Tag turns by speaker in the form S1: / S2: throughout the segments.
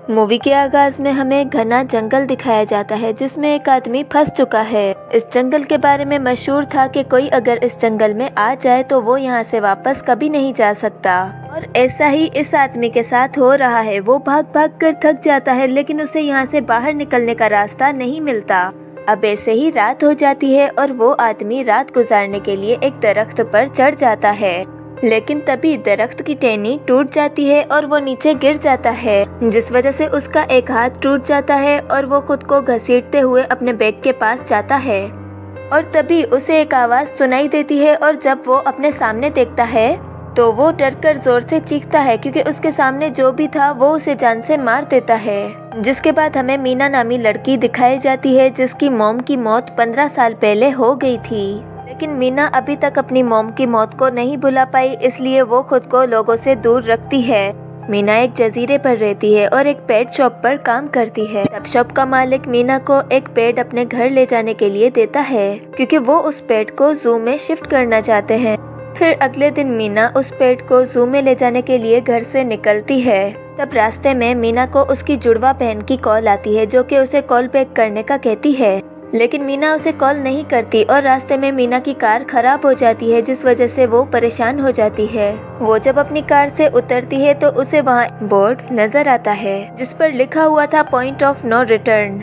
S1: Movie के आगाज में हमें घना जंगल दिखाया जाता है जिसमें एक आदमी फंस चुका है। इस जंगल के बारे में मशहूर था कि कोई अगर इस जंगल में आ जाए तो वो यहाँ से वापस कभी नहीं जा सकता। और ऐसा ही इस आदमी के साथ हो रहा है। वो भाग भाग कर थक जाता है लेकिन उसे यहाँ से बाहर निकलने का रास्ता नहीं मिलता। अब ऐसे ही रात हो जाती है और वो आदमी रात गुजारने के लिए एक दरख्त पर चढ़ जाता है, लेकिन तभी दरख्त की टहनी टूट जाती है और वो नीचे गिर जाता है, जिस वजह से उसका एक हाथ टूट जाता है और वो खुद को घसीटते हुए अपने बैग के पास जाता है। और तभी उसे एक आवाज़ सुनाई देती है और जब वो अपने सामने देखता है तो वो डरकर जोर से चीखता है क्योंकि उसके सामने जो भी था वो उसे जान से मार देता है। जिसके बाद हमें मीना नामी लड़की दिखाई जाती है जिसकी मॉम की मौत 15 साल पहले हो गई थी। लेकिन मीना अभी तक अपनी मॉम की मौत को नहीं भुला पाई, इसलिए वो खुद को लोगों से दूर रखती है। मीना एक जजीरे पर रहती है और एक पेट शॉप पर काम करती है। तब शॉप का मालिक मीना को एक पेट अपने घर ले जाने के लिए देता है क्योंकि वो उस पेट को जू में शिफ्ट करना चाहते हैं। फिर अगले दिन मीना उस पेट को जू में ले जाने के लिए घर से निकलती है। तब रास्ते में मीना को उसकी जुड़वा बहन की कॉल आती है जो कि उसे कॉल बैक करने का कहती है, लेकिन मीना उसे कॉल नहीं करती और रास्ते में मीना की कार खराब हो जाती है जिस वजह से वो परेशान हो जाती है। वो जब अपनी कार से उतरती है तो उसे वहाँ बोर्ड नजर आता है जिस पर लिखा हुआ था पॉइंट ऑफ नो रिटर्न,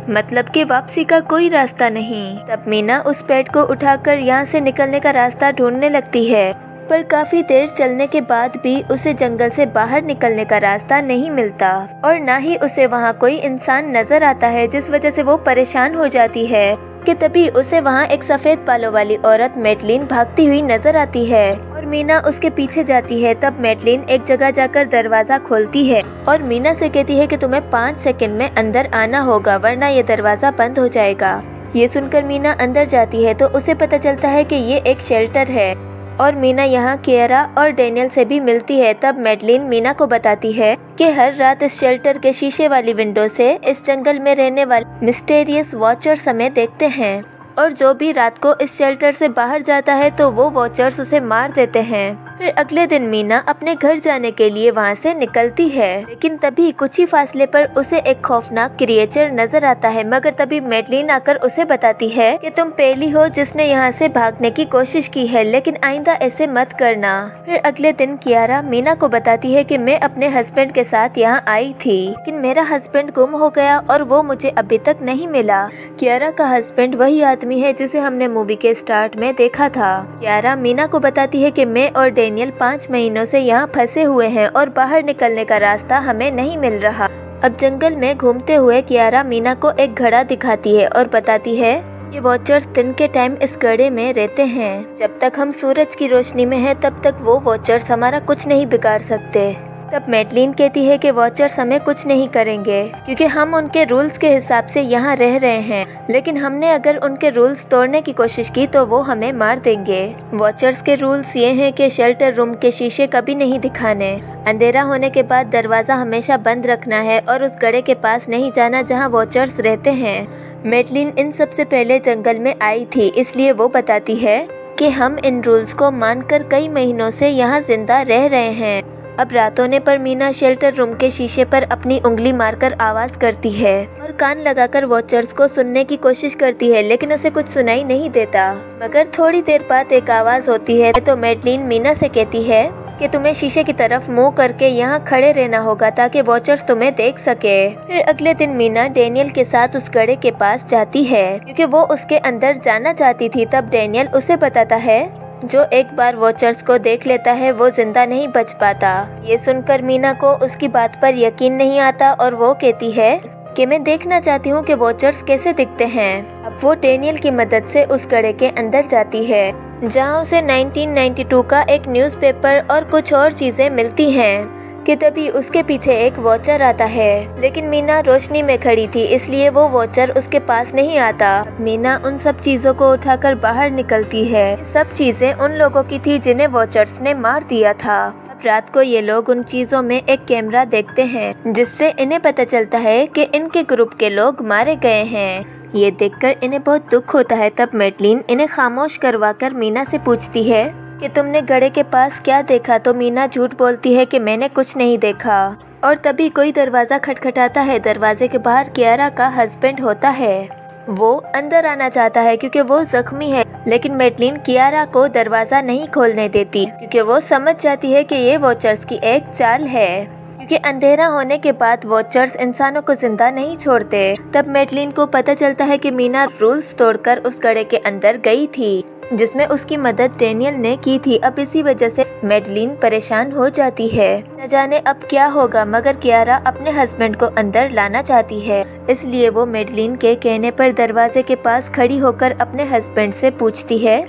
S1: मतलब कि वापसी का कोई रास्ता नहीं। तब मीना उस पेट को उठाकर यहाँ से निकलने का रास्ता ढूंढने लगती है, पर काफी देर चलने के बाद भी उसे जंगल से बाहर निकलने का रास्ता नहीं मिलता और ना ही उसे वहाँ कोई इंसान नजर आता है, जिस वजह से वो परेशान हो जाती है कि तभी उसे वहाँ एक सफेद बालों वाली औरत मैडलिन भागती हुई नजर आती है और मीना उसके पीछे जाती है। तब मैडलिन एक जगह जाकर दरवाजा खोलती है और मीना से कहती है कि तुम्हें 5 सेकंड में अंदर आना होगा वरना ये दरवाजा बंद हो जाएगा। ये सुनकर मीना अंदर जाती है तो उसे पता चलता है कि ये एक शेल्टर है और मीना यहाँ कियारा और डैनियल से भी मिलती है। तब मैडलिन मीना को बताती है कि हर रात इस शेल्टर के शीशे वाली विंडो से इस जंगल में रहने वाले मिस्टीरियस वॉचर्स हमें देखते हैं और जो भी रात को इस शेल्टर से बाहर जाता है तो वो वॉचर्स उसे मार देते हैं। फिर अगले दिन मीना अपने घर जाने के लिए वहाँ से निकलती है, लेकिन तभी कुछ ही फासले पर उसे एक खौफनाक क्रिएचर नजर आता है, मगर तभी मैडलिन आकर उसे बताती है कि तुम पहली हो जिसने यहाँ से भागने की कोशिश की है, लेकिन आइंदा ऐसे मत करना। फिर अगले दिन कियारा मीना को बताती है कि मैं अपने हस्बैंड के साथ यहाँ आई थी लेकिन मेरा हस्बैंड गुम हो गया और वो मुझे अभी तक नहीं मिला। कियारा का हस्बैंड वही आदमी है जिसे हमने मूवी के स्टार्ट में देखा था। कियारा मीना को बताती है कि मैं और डैनियल 5 महीनों से यहाँ फंसे हुए हैं और बाहर निकलने का रास्ता हमें नहीं मिल रहा। अब जंगल में घूमते हुए कियारा मीना को एक घड़ा दिखाती है और बताती है ये वॉचर्स दिन के टाइम इस घड़े में रहते हैं। जब तक हम सूरज की रोशनी में हैं तब तक वो वॉचर्स हमारा कुछ नहीं बिगाड़ सकते। तब मैडलिन कहती है कि वॉचर्स हमें कुछ नहीं करेंगे क्योंकि हम उनके रूल्स के हिसाब से यहाँ रह रहे हैं, लेकिन हमने अगर उनके रूल्स तोड़ने की कोशिश की तो वो हमें मार देंगे। वॉचर्स के रूल्स ये हैं कि शेल्टर रूम के शीशे कभी नहीं दिखाने, अंधेरा होने के बाद दरवाजा हमेशा बंद रखना है और उस गड्ढे के पास नहीं जाना जहाँ वॉचर्स रहते हैं। मैडलिन इन सबसे पहले जंगल में आई थी, इसलिए वो बताती है कि हम इन रूल्स को मानकर कई महीनों से यहाँ जिंदा रह रहे हैं। अब रात होने पर मीना शेल्टर रूम के शीशे पर अपनी उंगली मारकर आवाज करती है और कान लगाकर वॉचर्स को सुनने की कोशिश करती है, लेकिन उसे कुछ सुनाई नहीं देता। मगर थोड़ी देर बाद एक आवाज होती है तो मैडलिन मीना से कहती है कि तुम्हें शीशे की तरफ मुंह करके यहाँ खड़े रहना होगा ताकि वॉचर्स तुम्हें देख सके। फिर अगले दिन मीना डैनियल के साथ उस घड़े के पास जाती है क्योंकि वो उसके अंदर जाना चाहती थी। तब डैनियल उसे बताता है जो एक बार वॉचर्स को देख लेता है वो जिंदा नहीं बच पाता। ये सुनकर मीना को उसकी बात पर यकीन नहीं आता और वो कहती है कि मैं देखना चाहती हूँ कि वॉचर्स कैसे दिखते हैं। अब वो डैनियल की मदद से उस घड़े के अंदर जाती है जहाँ उसे 1992 का एक न्यूज़पेपर और कुछ और चीजें मिलती हैं कि तभी उसके पीछे एक वॉचर आता है, लेकिन मीना रोशनी में खड़ी थी इसलिए वो वॉचर उसके पास नहीं आता। मीना उन सब चीजों को उठाकर बाहर निकलती है। सब चीजें उन लोगों की थी जिन्हें वॉचर्स ने मार दिया था। अब रात को ये लोग उन चीजों में एक कैमरा देखते हैं जिससे इन्हें पता चलता है कि इनके ग्रुप के लोग मारे गए हैं। ये देखकर इन्हें बहुत दुख होता है। तब मैडलिन इन्हें खामोश करवाकर मीना से पूछती है कि तुमने घड़े के पास क्या देखा, तो मीना झूठ बोलती है कि मैंने कुछ नहीं देखा और तभी कोई दरवाज़ा खटखटाता है। दरवाजे के बाहर कियारा का हस्बैंड होता है। वो अंदर आना चाहता है क्योंकि वो जख्मी है, लेकिन मैडलिन कियारा को दरवाज़ा नहीं खोलने देती क्योंकि वो समझ जाती है कि ये वॉचर्स की एक चाल है, क्योंकि अंधेरा होने के बाद वॉचर्स इंसानों को जिंदा नहीं छोड़ते। तब मैडलिन को पता चलता है कि मीना रूल्स तोड़कर उस गड्ढे के अंदर गई थी जिसमें उसकी मदद डेनियल ने की थी। अब इसी वजह से मैडलिन परेशान हो जाती है। न जाने अब क्या होगा, मगर कियारा अपने हस्बैंड को अंदर लाना चाहती है, इसलिए वो मैडलिन के कहने पर दरवाजे के पास खड़ी होकर अपने हस्बैंड से पूछती है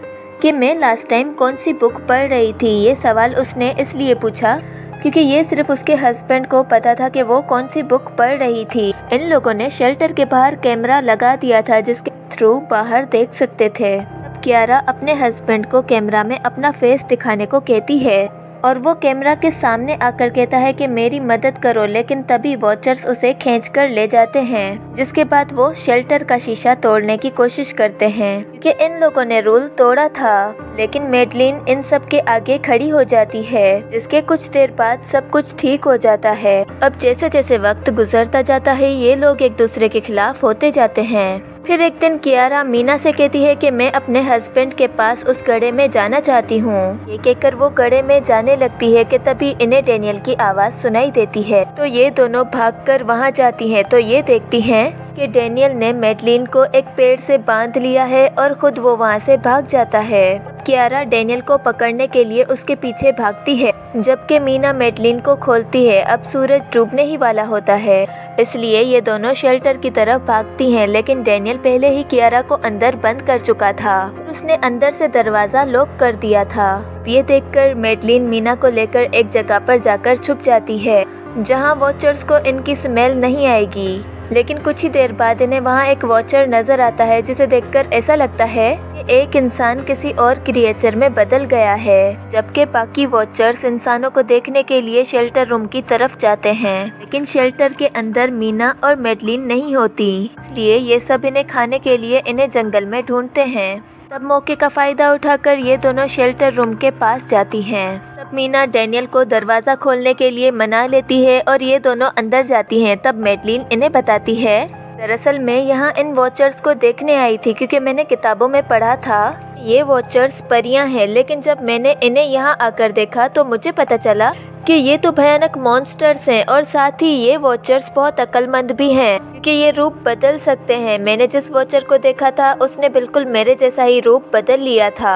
S1: कि मैं लास्ट टाइम कौन सी बुक पढ़ रही थी। ये सवाल उसने इसलिए पूछा क्योंकि ये सिर्फ उसके हस्बैंड को पता था कि वो कौन सी बुक पढ़ रही थी। इन लोगों ने शेल्टर के बाहर कैमरा लगा दिया था जिसके थ्रू बाहर देख सकते थे। अब कियारा अपने हस्बैंड को कैमरा में अपना फेस दिखाने को कहती है और वो कैमरा के सामने आकर कहता है कि मेरी मदद करो, लेकिन तभी वॉचर्स उसे खींचकर ले जाते हैं, जिसके बाद वो शेल्टर का शीशा तोड़ने की कोशिश करते हैं क्योंकि इन लोगों ने रूल तोड़ा था। लेकिन मैडलिन इन सब के आगे खड़ी हो जाती है, जिसके कुछ देर बाद सब कुछ ठीक हो जाता है। अब जैसे जैसे वक्त गुजरता जाता है ये लोग एक दूसरे के खिलाफ होते जाते हैं। फिर एक दिन कियारा मीना से कहती है कि मैं अपने हस्बैंड के पास उस गड्ढे में जाना चाहती हूँ। ये कहकर वो गड्ढे में जाने लगती है कि तभी इन्हें डेनियल की आवाज़ सुनाई देती है, तो ये दोनों भागकर वहाँ जाती हैं। तो ये देखती हैं कि डेनियल ने मैडलिन को एक पेड़ से बांध लिया है और खुद वो वहाँ से भाग जाता है। कियारा डेनियल को पकड़ने के लिए उसके पीछे भागती है, जबकि मीना मैडलिन को खोलती है। अब सूरज डूबने ही वाला होता है, इसलिए ये दोनों शेल्टर की तरफ भागती हैं, लेकिन डेनियल पहले ही कियारा को अंदर बंद कर चुका था। उसने अंदर से दरवाजा लॉक कर दिया था। ये देखकर मैडलिन मीना को लेकर एक जगह पर जाकर छुप जाती है जहाँ वॉचर्स को इनकी स्मेल नहीं आएगी। लेकिन कुछ ही देर बाद इन्हें वहाँ एक वॉचर नजर आता है, जिसे देखकर ऐसा लगता है कि एक इंसान किसी और क्रिएचर में बदल गया है, जबकि बाकी वॉचर्स इंसानों को देखने के लिए शेल्टर रूम की तरफ जाते हैं। लेकिन शेल्टर के अंदर मीना और मैडलिन नहीं होती, इसलिए ये सब इन्हें खाने के लिए इन्हें जंगल में ढूंढते हैं। तब मौके का फायदा उठाकर ये दोनों शेल्टर रूम के पास जाती हैं। तब मीना डेनियल को दरवाज़ा खोलने के लिए मना लेती है और ये दोनों अंदर जाती हैं। तब मैडलिन इन्हें बताती है, दरअसल मैं यहाँ इन वॉचर्स को देखने आई थी क्योंकि मैंने किताबों में पढ़ा था ये वॉचर्स परियां हैं, लेकिन जब मैंने इन्हें यहाँ आकर देखा तो मुझे पता चला कि ये तो भयानक मॉन्स्टर्स हैं और साथ ही ये वॉचर्स बहुत अक्लमंद भी हैं क्योंकि ये रूप बदल सकते हैं। मैंने जिस वॉचर को देखा था उसने बिल्कुल मेरे जैसा ही रूप बदल लिया था।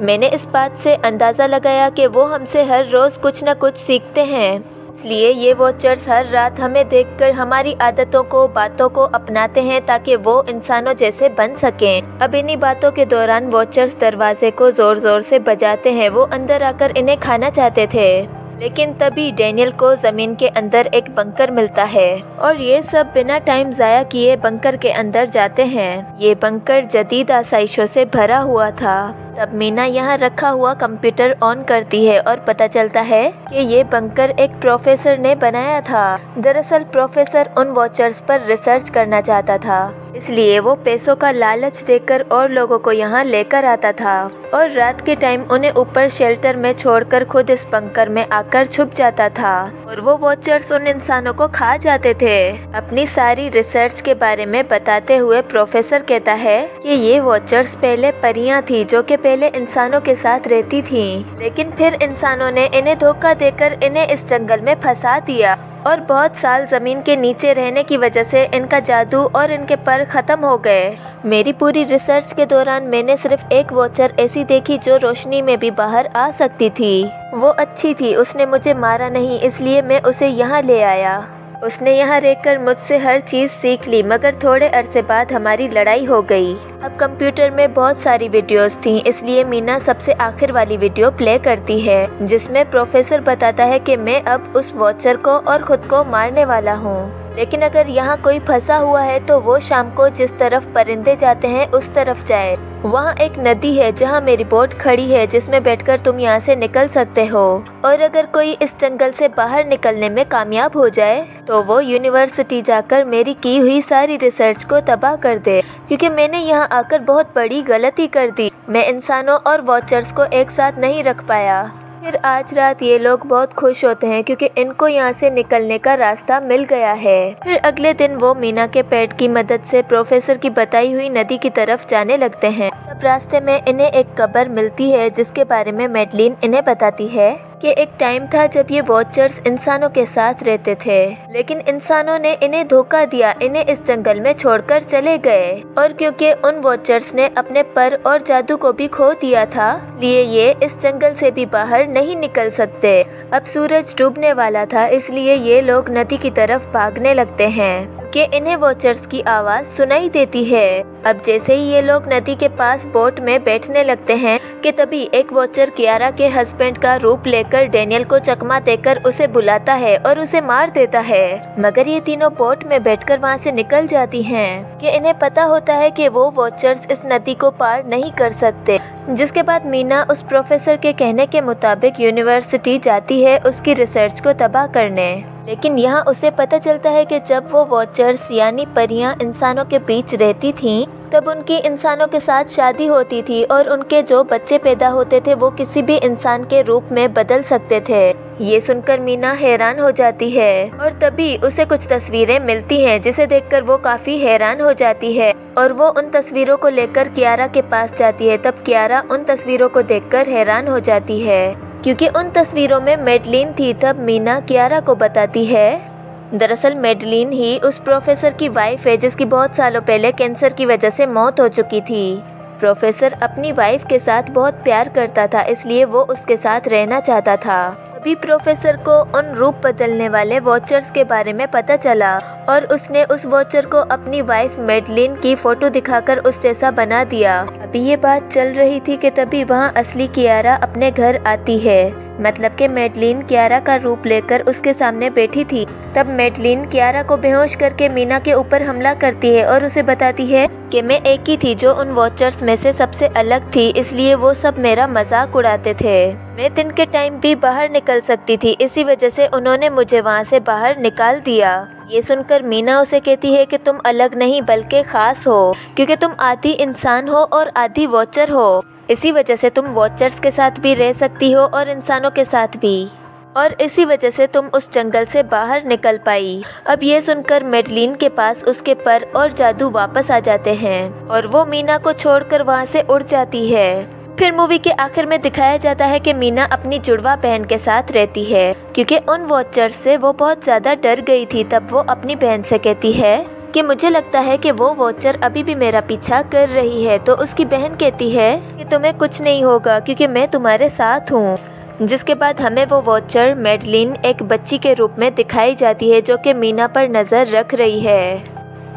S1: मैंने इस बात से अंदाज़ा लगाया कि वो हमसे हर रोज़ कुछ न कुछ सीखते हैं, इसलिए ये वॉचर्स हर रात हमें देखकर हमारी आदतों को, बातों को अपनाते हैं ताकि वो इंसानों जैसे बन सकें। अब इन्हीं बातों के दौरान वॉचर्स दरवाजे को ज़ोर ज़ोर से बजाते हैं। वो अंदर आकर इन्हें खाना चाहते थे, लेकिन तभी डेनियल को जमीन के अंदर एक बंकर मिलता है और ये सब बिना टाइम जाया किए बंकर के अंदर जाते हैं। ये बंकर जदीद आसाइशों से भरा हुआ था। तब मीना यहाँ रखा हुआ कंप्यूटर ऑन करती है और पता चलता है कि ये बंकर एक प्रोफेसर ने बनाया था। दरअसल प्रोफेसर उन वॉचर्स पर रिसर्च करना चाहता था, इसलिए वो पैसों का लालच देकर और लोगों को यहाँ लेकर आता था और रात के टाइम उन्हें ऊपर शेल्टर में छोड़कर खुद इस बंकर में आकर छुप जाता था और वो वॉचर्स उन इंसानों को खा जाते थे। अपनी सारी रिसर्च के बारे में बताते हुए प्रोफेसर कहता है कि ये वॉचर्स पहले परियां थी जो कि पहले इंसानों के साथ रहती थी, लेकिन फिर इंसानों ने इन्हें धोखा देकर इन्हें इस जंगल में फंसा दिया और बहुत साल जमीन के नीचे रहने की वजह से इनका जादू और इनके पर खत्म हो गए। मेरी पूरी रिसर्च के दौरान मैंने सिर्फ एक वॉचर ऐसी देखी जो रोशनी में भी बाहर आ सकती थी। वो अच्छी थी, उसने मुझे मारा नहीं, इसलिए मैं उसे यहाँ ले आया। उसने यहाँ रहकर मुझसे हर चीज़ सीख ली, मगर थोड़े अरसे बाद हमारी लड़ाई हो गई। अब कंप्यूटर में बहुत सारी वीडियोस थी, इसलिए मीना सबसे आखिर वाली वीडियो प्ले करती है जिसमें प्रोफेसर बताता है कि मैं अब उस वॉचर को और खुद को मारने वाला हूँ, लेकिन अगर यहाँ कोई फंसा हुआ है तो वो शाम को जिस तरफ परिंदे जाते हैं उस तरफ जाए। वहाँ एक नदी है जहाँ मेरी बोट खड़ी है जिसमें बैठकर तुम यहाँ से निकल सकते हो, और अगर कोई इस जंगल से बाहर निकलने में कामयाब हो जाए तो वो यूनिवर्सिटी जाकर मेरी की हुई सारी रिसर्च को तबाह कर दे, क्योंकि मैंने यहाँ आकर बहुत बड़ी गलती कर दी। मैं इंसानों और वॉचर्स को एक साथ नहीं रख पाया। फिर आज रात ये लोग बहुत खुश होते हैं क्योंकि इनको यहाँ से निकलने का रास्ता मिल गया है। फिर अगले दिन वो मीना के पेट की मदद से प्रोफेसर की बताई हुई नदी की तरफ जाने लगते हैं। तब रास्ते में इन्हें एक कब्र मिलती है जिसके बारे में मैडलिन इन्हें बताती है कि एक टाइम था जब ये वॉचर्स इंसानों के साथ रहते थे, लेकिन इंसानों ने इन्हें धोखा दिया, इन्हें इस जंगल में छोड़कर चले गए। और क्योंकि उन वॉचर्स ने अपने पर और जादू को भी खो दिया था, इसलिए ये इस जंगल से भी बाहर नहीं निकल सकते। अब सूरज डूबने वाला था, इसलिए ये लोग नदी की तरफ भागने लगते हैं कि इन्हें वॉचर्स की आवाज सुनाई देती है। अब जैसे ही ये लोग नदी के पास बोट में बैठने लगते हैं कि तभी एक वॉचर कियारा के हस्बैंड का रूप लेकर डैनियल को चकमा देकर उसे बुलाता है और उसे मार देता है। मगर ये तीनों बोट में बैठकर वहाँ से निकल जाती हैं कि इन्हें पता होता है कि वो वॉचर्स इस नदी को पार नहीं कर सकते। जिसके बाद मीना उस प्रोफेसर के कहने के मुताबिक यूनिवर्सिटी जाती है उसकी रिसर्च को तबाह करने। लेकिन यहाँ उसे पता चलता है कि जब वो वॉचर्स यानी परियां इंसानों के बीच रहती थीं, तब उनकी इंसानों के साथ शादी होती थी और उनके जो बच्चे पैदा होते थे वो किसी भी इंसान के रूप में बदल सकते थे। ये सुनकर मीना हैरान हो जाती है और तभी उसे कुछ तस्वीरें मिलती हैं जिसे देखकर वो काफी हैरान हो जाती है और वो उन तस्वीरों को लेकर कियारा के पास जाती है। तब कियारा उन तस्वीरों को देखकर हैरान हो जाती है क्योंकि उन तस्वीरों में मैडलिन थी। तब मीना कियारा को बताती है दरअसल मैडलिन ही उस प्रोफेसर की वाइफ है जिसकी बहुत सालों पहले कैंसर की वजह से मौत हो चुकी थी। प्रोफेसर अपनी वाइफ के साथ बहुत प्यार करता था, इसलिए वो उसके साथ रहना चाहता था। तभी प्रोफेसर को उन रूप बदलने वाले वॉचर्स के बारे में पता चला और उसने उस वॉचर को अपनी वाइफ मैडलिन की फोटो दिखाकर उस जैसा बना दिया। अभी ये बात चल रही थी कि तभी वहाँ असली कियारा अपने घर आती है, मतलब कि मैडलिन कियारा का रूप लेकर उसके सामने बैठी थी। तब मैडलिन कियारा को बेहोश करके मीना के ऊपर हमला करती है और उसे बताती है कि मैं एक ही थी जो उन वॉचर्स में से सबसे अलग थी, इसलिए वो सब मेरा मजाक उड़ाते थे। मैं दिन के टाइम भी बाहर निकल सकती थी, इसी वजह से उन्होंने मुझे वहाँ से बाहर निकाल दिया। ये सुनकर मीना उसे कहती है कि तुम अलग नहीं बल्कि खास हो, क्योंकि तुम आधी इंसान हो और आधी वॉचर हो। इसी वजह से तुम वॉचर्स के साथ भी रह सकती हो और इंसानों के साथ भी, और इसी वजह से तुम उस जंगल से बाहर निकल पाई। अब ये सुनकर मैडलिन के पास उसके पर और जादू वापस आ जाते हैं और वो मीना को छोड़कर वहाँ से उड़ जाती है। फिर मूवी के आखिर में दिखाया जाता है कि मीना अपनी जुड़वा बहन के साथ रहती है क्योंकि उन वॉचर्स से वो बहुत ज्यादा डर गई थी। तब वो अपनी बहन से कहती है कि मुझे लगता है कि वो वॉचर अभी भी मेरा पीछा कर रही है। तो उसकी बहन कहती है कि तुम्हें कुछ नहीं होगा क्योंकि मैं तुम्हारे साथ हूँ। जिसके बाद हमें वो वॉचर मैडलिन एक बच्ची के रूप में दिखाई जाती है जो कि मीना पर नजर रख रही है।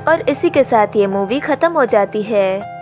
S1: और इसी के साथ ये मूवी खत्म हो जाती है।